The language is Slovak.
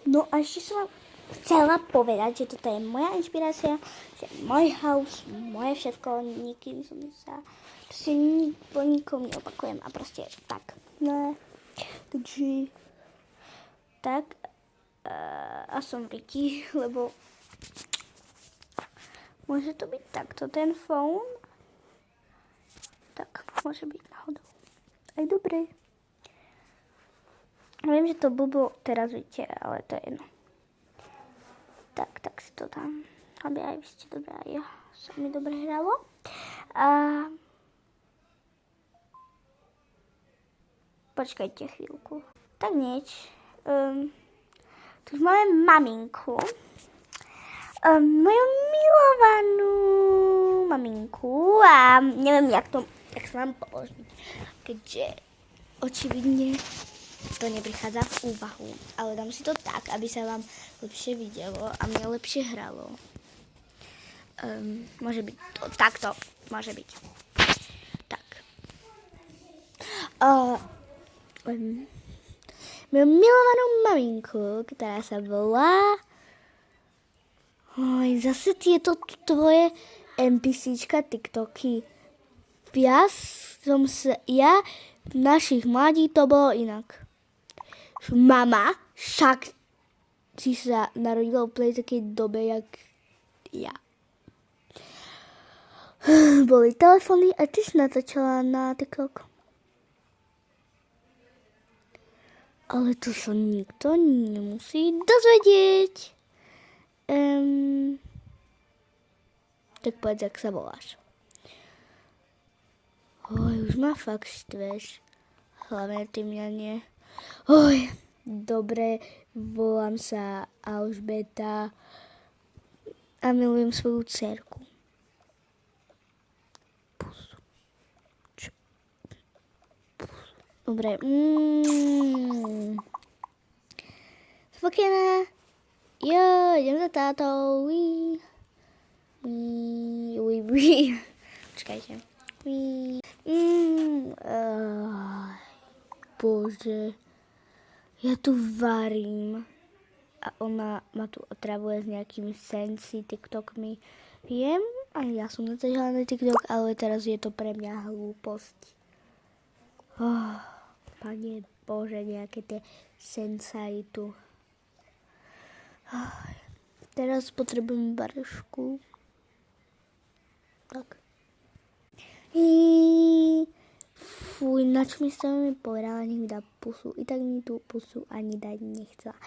No a ešte som vám chcela povedať, že toto je moja inšpirácia, že môj house, moje všetko, nikým som sa, proste po nikom neopakujem a proste tak. No, takže tak a som Vicky, lebo môže to byť takto ten phone. Tak, môže byť náhodou. Aj dobre. Viem, že to blbo teraz vidíte, ale to je jedno. Tak si to dám, aby aj vy ste dobré, aj ja sa mi dobre hralo. A počkajte chvíľku. Tak nič. Tu máme maminku. Moju milovanú maminku a neviem, jak sa mám položiť, keďže očividne to neprichádza v úvahu, ale dám si to tak, aby sa vám lepšie videlo a mne lepšie hralo. Môže byť to takto, môže byť. Tak. Moju milovanú maminku, ktorá sa volá... zase tieto tvoje NPCčka, TikToky. Ja v našich mladí to bolo inak. Mama, však si sa narodila úplne v takej dobe, jak ja. Boli telefóny a ty si natáčala na TikTok. Ale to sa nikto nemusí dozvedieť. Tak povedz, jak sa voláš. Už ma fakt štveš. Hlavne ty mňa nie. Dobre, volám sa Alžbeta a milujem svoju dcerku. Pusu. Dobre. Spokojná. Jo, idem za tátou. Počkajte. Bože. Ja tu varím a ona ma tu otravuje s nejakými sensi TikTokmi. Viem, aj ja som natáčala na TikTok, ale teraz je to pre mňa hlúposť. Pane Bože, nejaké tie sensai tu. Teraz potrebujem baršku. Tak. Fuj, na čo mi sa mi povedala, nech mi dá pusu. I tak mi tú pusu ani dať nechcela.